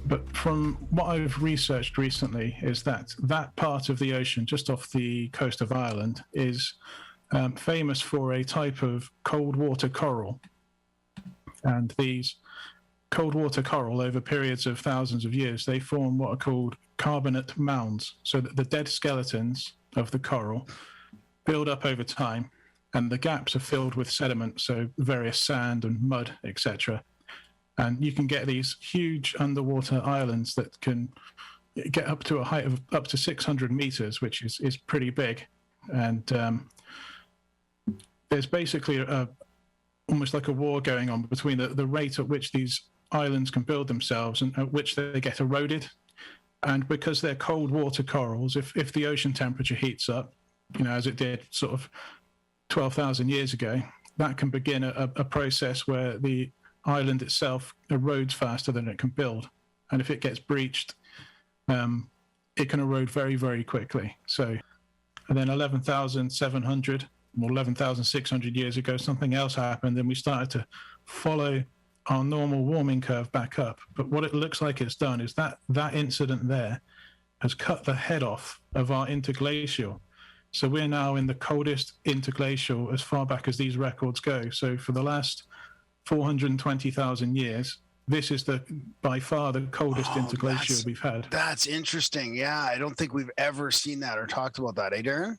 But from what I've researched recently is that that part of the ocean just off the coast of Ireland is famous for a type of cold water coral. And these cold water coral, over periods of thousands of years, they form what are called carbonate mounds, so that the dead skeletons of the coral build up over time, and the gaps are filled with sediment, so various sand and mud, etc. And you can get these huge underwater islands that can get up to a height of up to 600 meters, which is pretty big. And there's basically almost like a war going on between the rate at which these islands can build themselves and at which they get eroded. And because they're cold water corals, if the ocean temperature heats up, as it did sort of 12,000 years ago, that can begin a process where the island itself erodes faster than it can build. And if it gets breached, it can erode very, very quickly. So, and then 11,700 or 11,600 years ago, something else happened, and we started to follow our normal warming curve back up. But what it looks like it's done is that incident there has cut the head off of our interglacial. So we're now in the coldest interglacial as far back as these records go. So for the last 420,000 years, this is by far the coldest interglacial we've had. That's interesting. Yeah, I don't think we've ever seen that or talked about that, Darren?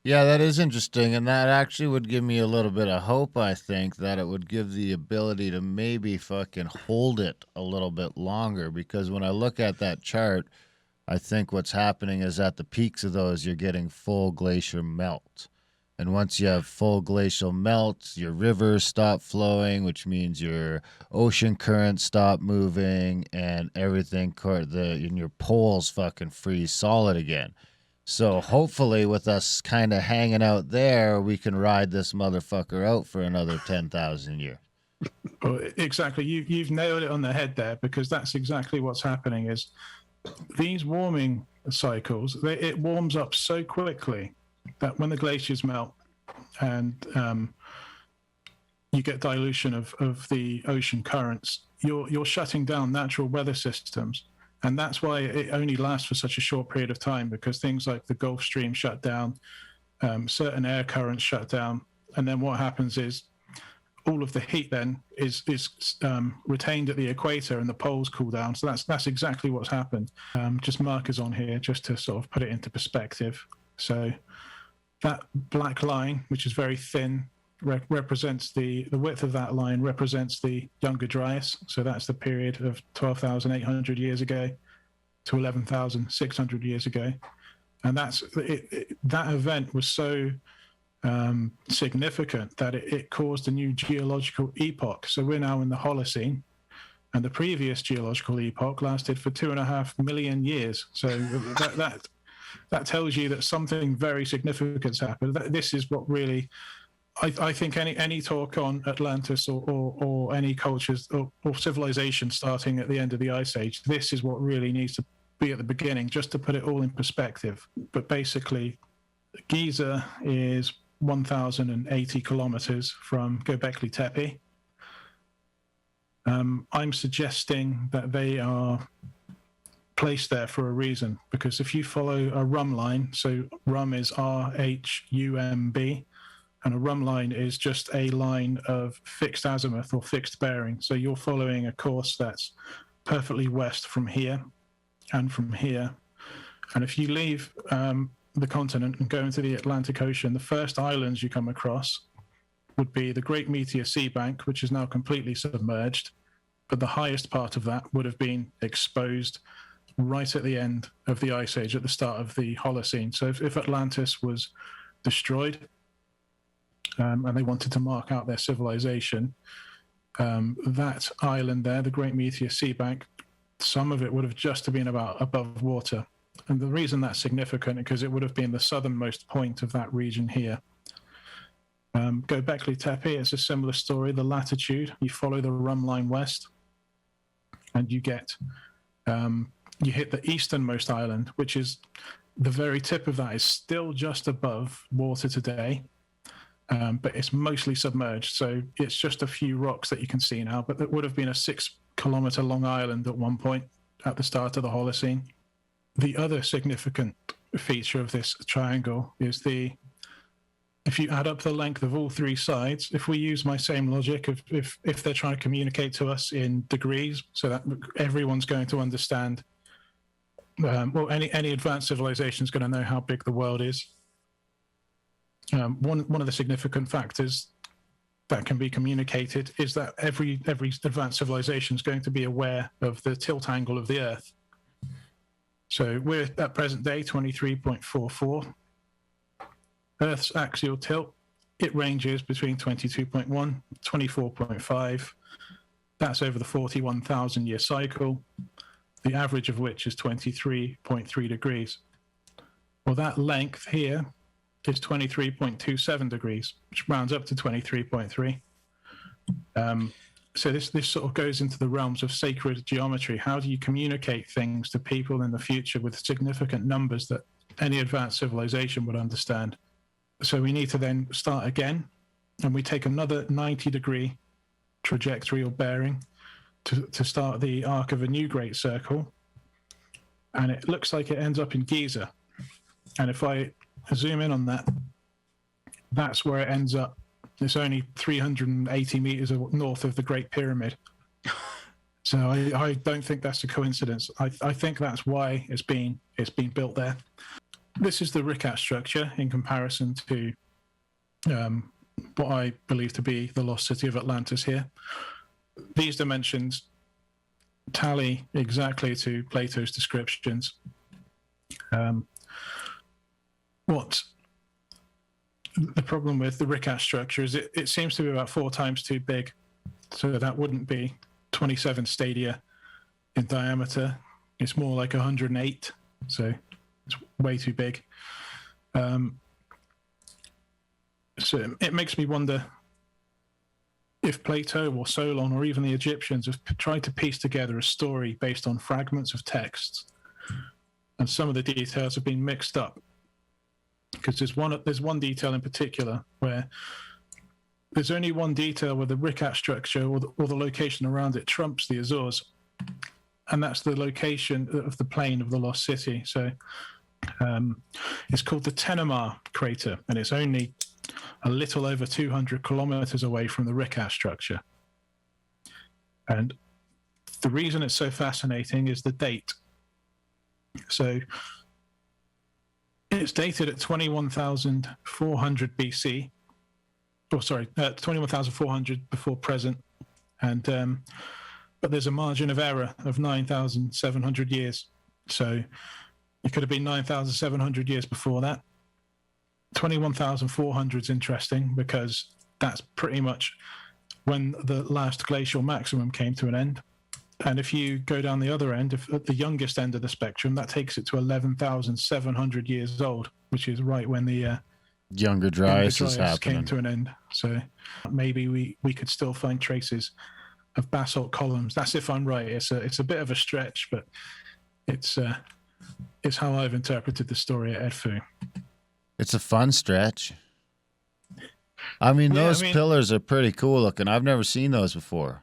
Yeah, that is interesting, and that actually would give me a little bit of hope, I think, that it would give the ability to maybe fucking hold it a little bit longer, because when I look at that chart, I think what's happening is at the peaks of those, you're getting full glacier melt. And once you have full glacial melt, your rivers stop flowing, which means your ocean currents stop moving, and everything, and your poles fucking freeze solid again. So hopefully with us kind of hanging out there, we can ride this motherfucker out for another 10,000 years. Well, exactly. You've nailed it on the head there, because that's exactly what's happening is these warming cycles, it warms up so quickly that when the glaciers melt and you get dilution of the ocean currents, you're shutting down natural weather systems. And that's why it only lasts for such a short period of time, because things like the Gulf Stream shut down, certain air currents shut down. And then what happens is all of the heat then is retained at the equator and the poles cool down. So that's exactly what's happened. Just markers on here just to sort of put it into perspective. So that black line, which is very thin, represents the width of that line represents the Younger Dryas. So that's the period of 12,800 years ago to 11,600 years ago. And that event was so significant that it caused a new geological epoch. So we're now in the Holocene, and the previous geological epoch lasted for 2.5 million years. So that tells you that something very significant happened. This is what really, I think any talk on Atlantis or any cultures or civilization starting at the end of the Ice Age, this is what really needs to be at the beginning, just to put it all in perspective. But basically, Giza is 1,080 kilometers from Gobekli Tepe. I'm suggesting that they are placed there for a reason, because if you follow a rhumb line, so rhumb is RHUMB, and a rhumb line is just a line of fixed azimuth or fixed bearing. So you're following a course that's perfectly west from here and from here. And if you leave the continent and go into the Atlantic Ocean, the first islands you come across would be the Great Meteor Seabank, which is now completely submerged. But the highest part of that would have been exposed right at the end of the Ice Age, at the start of the Holocene. So if Atlantis was destroyed, and they wanted to mark out their civilization, that island there, the Great Meteor Seabank, some of it would have just been about above water. And the reason that's significant is because it would have been the southernmost point of that region here. Gobekli Tepe, it's a similar story. The latitude, you follow the rhumb line west, and you get, you hit the easternmost island, which is the very tip of that is still just above water today. But it's mostly submerged, so it's just a few rocks that you can see now. But that would have been a 6-kilometer long island at one point, at the start of the Holocene. The other significant feature of this triangle is if you add up the length of all three sides, if we use my same logic of if they're trying to communicate to us in degrees, so that everyone's going to understand, well, any advanced civilization is going to know how big the world is. One of the significant factors that can be communicated is that every advanced civilization is going to be aware of the tilt angle of the Earth. So we're at present day 23.44. Earth's axial tilt, it ranges between 22.1, 24.5. That's over the 41,000 year cycle, the average of which is 23.3 degrees. Well, that length here is 23.27 degrees, which rounds up to 23.3. So this sort of goes into the realms of sacred geometry. How do you communicate things to people in the future with significant numbers that any advanced civilization would understand? So we need to then start again, and we take another 90-degree trajectory or bearing to start the arc of a new great circle. And it looks like it ends up in Giza. And if I zoom in on that, that's where it ends up. It's only 380 meters north of the Great Pyramid. So I don't think that's a coincidence. I think that's why it's been built there. This is the Richat structure in comparison to what I believe to be the lost city of Atlantis here. These dimensions tally exactly to Plato's descriptions. What the problem with the Richat structure is it seems to be about 4 times too big. So that wouldn't be 27 stadia in diameter. It's more like 108. So it's way too big. So it makes me wonder if Plato or Solon or even the Egyptians have tried to piece together a story based on fragments of texts, and some of the details have been mixed up. Because there's one detail in particular where there's only one detail where the Richat structure or the location around it trumps the Azores, and that's the location of the plain of the lost city. So it's called the Tenamar crater, and it's only a little over 200 kilometers away from the Richat structure. And the reason it's so fascinating is the date. So it's dated at 21,400 BC, or sorry, 21,400 before present, and but there's a margin of error of 9,700 years. So it could have been 9,700 years before that. 21,400 is interesting because that's pretty much when the last glacial maximum came to an end. And if you go down the other end, at the youngest end of the spectrum, that takes it to 11,700 years old, which is right when the younger dryas is happening. Came to an end. So maybe we could still find traces of basalt columns. That's if I'm right. It's a bit of a stretch, but it's how I've interpreted the story at Edfu. It's a fun stretch. I mean, those pillars are pretty cool looking. I've never seen those before.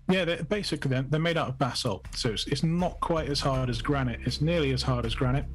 Yeah, they're made out of basalt, so it's not quite as hard as granite. It's nearly as hard as granite.